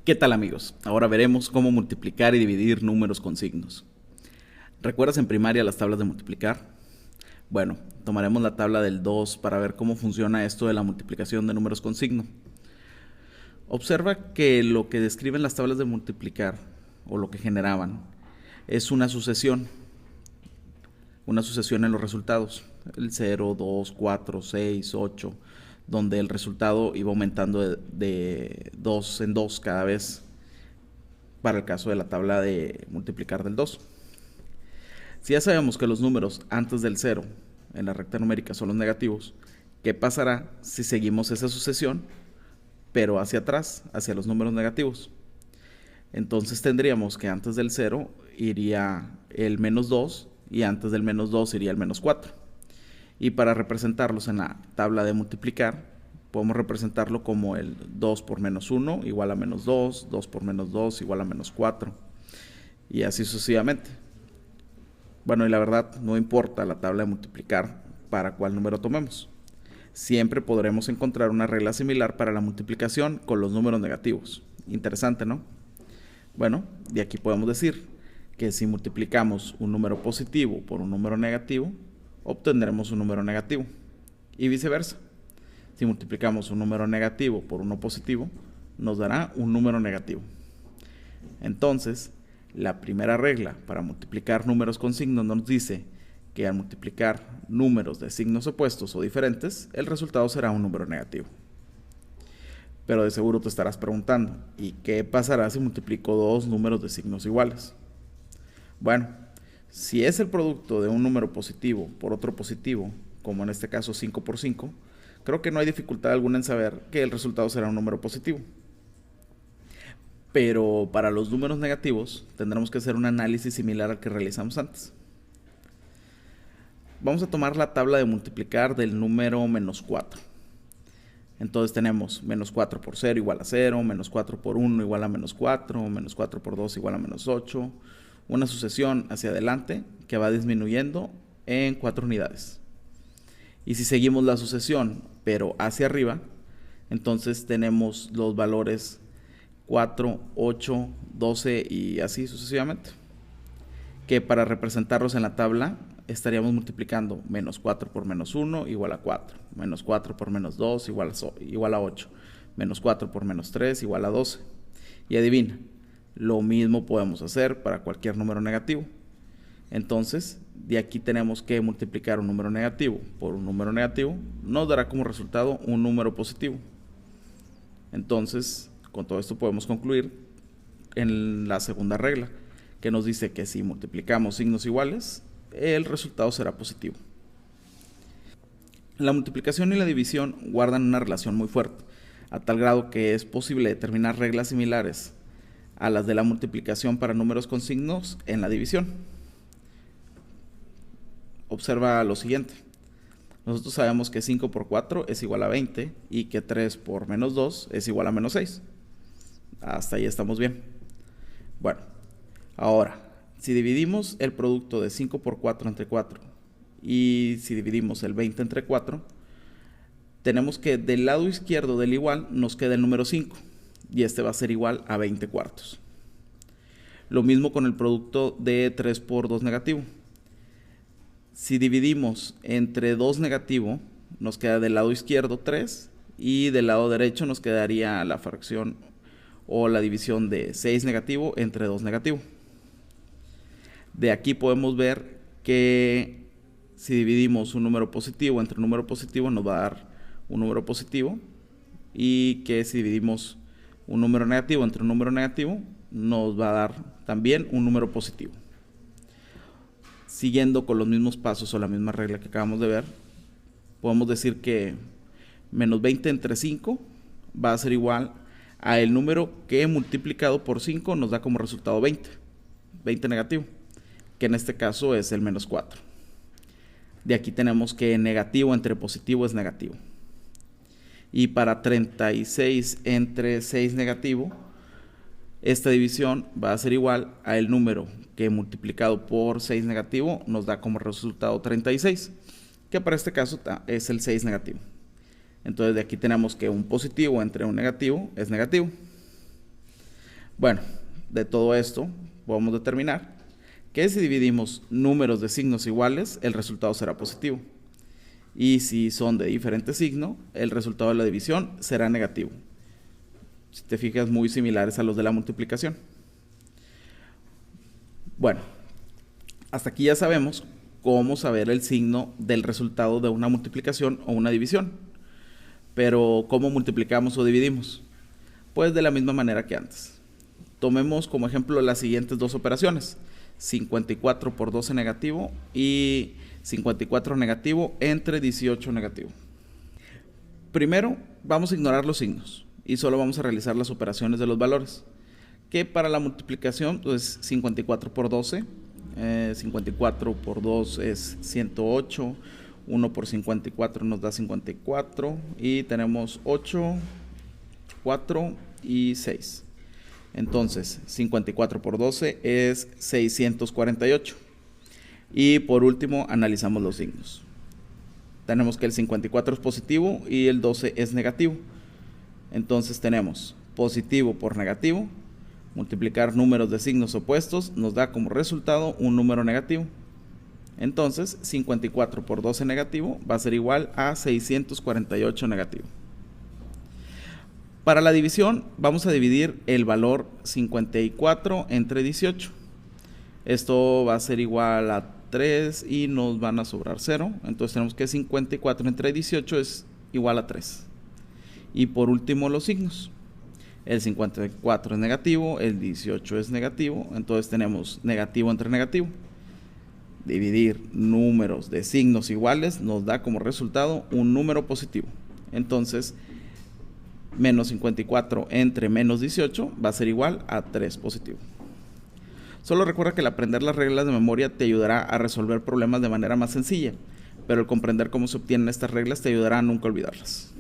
¿Qué tal, amigos? Ahora veremos cómo multiplicar y dividir números con signos. ¿Recuerdas en primaria las tablas de multiplicar? Bueno, tomaremos la tabla del 2 para ver cómo funciona esto de la multiplicación de números con signo. Observa que lo que describen las tablas de multiplicar, o lo que generaban, es una sucesión en los resultados. El 0, 2, 4, 6, 8, donde el resultado iba aumentando de 2 en 2 cada vez, para el caso de la tabla de multiplicar del 2. Si ya sabemos que los números antes del 0 en la recta numérica son los negativos, ¿qué pasará si seguimos esa sucesión, pero hacia atrás, hacia los números negativos? Entonces tendríamos que antes del 0 iría el menos 2 y antes del menos 2 iría el menos 4. Y para representarlos en la tabla de multiplicar, podemos representarlo como el 2 por menos 1 igual a menos 2, 2 por menos 2 igual a menos 4, y así sucesivamente. Bueno, y la verdad no importa la tabla de multiplicar para cuál número tomemos. Siempre podremos encontrar una regla similar para la multiplicación con los números negativos. Interesante, ¿no? Bueno, de aquí podemos decir que si multiplicamos un número positivo por un número negativo, obtendremos un número negativo. Y viceversa. Si multiplicamos un número negativo por uno positivo, nos dará un número negativo. Entonces, la primera regla para multiplicar números con signos nos dice que al multiplicar números de signos opuestos o diferentes, el resultado será un número negativo. Pero de seguro te estarás preguntando, ¿y qué pasará si multiplico dos números de signos iguales? Bueno, si es el producto de un número positivo por otro positivo, como en este caso 5 por 5, creo que no hay dificultad alguna en saber que el resultado será un número positivo. Pero para los números negativos tendremos que hacer un análisis similar al que realizamos antes. Vamos a tomar la tabla de multiplicar del número menos 4. Entonces tenemos menos 4 por 0 igual a 0, menos 4 por 1 igual a menos 4, menos 4 por 2 igual a menos 8, una sucesión hacia adelante que va disminuyendo en 4 unidades. Y si seguimos la sucesión, pero hacia arriba, entonces tenemos los valores 4, 8, 12 y así sucesivamente, que para representarlos en la tabla estaríamos multiplicando menos 4 por menos 1 igual a 4, menos 4 por menos 2 igual a 8, menos 4 por menos 3 igual a 12. Y adivina, lo mismo podemos hacer para cualquier número negativo. Entonces, de aquí tenemos que multiplicar un número negativo por un número negativo, nos dará como resultado un número positivo. Entonces, con todo esto podemos concluir en la segunda regla, que nos dice que si multiplicamos signos iguales, el resultado será positivo. La multiplicación y la división guardan una relación muy fuerte, a tal grado que es posible determinar reglas similares a las de la multiplicación para números con signos en la división. Observa lo siguiente. Nosotros sabemos que 5 por 4 es igual a 20 y que 3 por menos 2 es igual a menos 6. Hasta ahí estamos bien. Bueno, ahora, si dividimos el producto de 5 por 4 entre 4 y si dividimos el 20 entre 4, tenemos que del lado izquierdo del igual nos queda el número 5 y este va a ser igual a 20 cuartos. Lo mismo con el producto de 3 por 2 negativo. Si dividimos entre 2 negativo, nos queda del lado izquierdo 3 y del lado derecho nos quedaría la fracción o la división de 6 negativo entre 2 negativo. De aquí podemos ver que si dividimos un número positivo entre un número positivo nos va a dar un número positivo, y que si dividimos un número negativo entre un número negativo nos va a dar también un número positivo. Siguiendo con los mismos pasos o la misma regla que acabamos de ver, podemos decir que menos 20 entre 5 va a ser igual a el número que multiplicado por 5 nos da como resultado 20 negativo, que en este caso es el menos 4. De aquí tenemos que negativo entre positivo es negativo. Y para 36 entre 6 negativo, esta división va a ser igual a el número que multiplicado por 6 negativo nos da como resultado 36, que para este caso es el 6 negativo. Entonces de aquí tenemos que un positivo entre un negativo es negativo. Bueno, de todo esto podemos determinar que si dividimos números de signos iguales, el resultado será positivo. Y si son de diferente signo, el resultado de la división será negativo. Si te fijas, muy similares a los de la multiplicación. Bueno, hasta aquí ya sabemos cómo saber el signo del resultado de una multiplicación o una división. Pero, ¿cómo multiplicamos o dividimos? Pues de la misma manera que antes. Tomemos como ejemplo las siguientes dos operaciones: 54 por 12 negativo y 54 negativo entre 18 negativo. Primero vamos a ignorar los signos y solo vamos a realizar las operaciones de los valores, que para la multiplicación pues 54 por 12, 54 por 2 es 108, 1 por 54 nos da 54 y tenemos 8, 4 y 6. Entonces 54 por 12 es 648. Y por último analizamos los signos. Tenemos que el 54 es positivo y el 12 es negativo. Entonces tenemos positivo por negativo, multiplicar números de signos opuestos nos da como resultado un número negativo. Entonces 54 por 12 negativo va a ser igual a 648 negativo. Para la división vamos a dividir el valor 54 entre 18. Esto va a ser igual a 3 y nos van a sobrar 0. Entonces tenemos que 54 entre 18 es igual a 3. Y por último los signos. El 54 es negativo, el 18 es negativo. Entonces tenemos negativo entre negativo. Dividir números de signos iguales nos da como resultado un número positivo. Entonces menos 54 entre menos 18 va a ser igual a 3 positivo. Solo recuerda que el aprender las reglas de memoria te ayudará a resolver problemas de manera más sencilla, pero el comprender cómo se obtienen estas reglas te ayudará a nunca olvidarlas.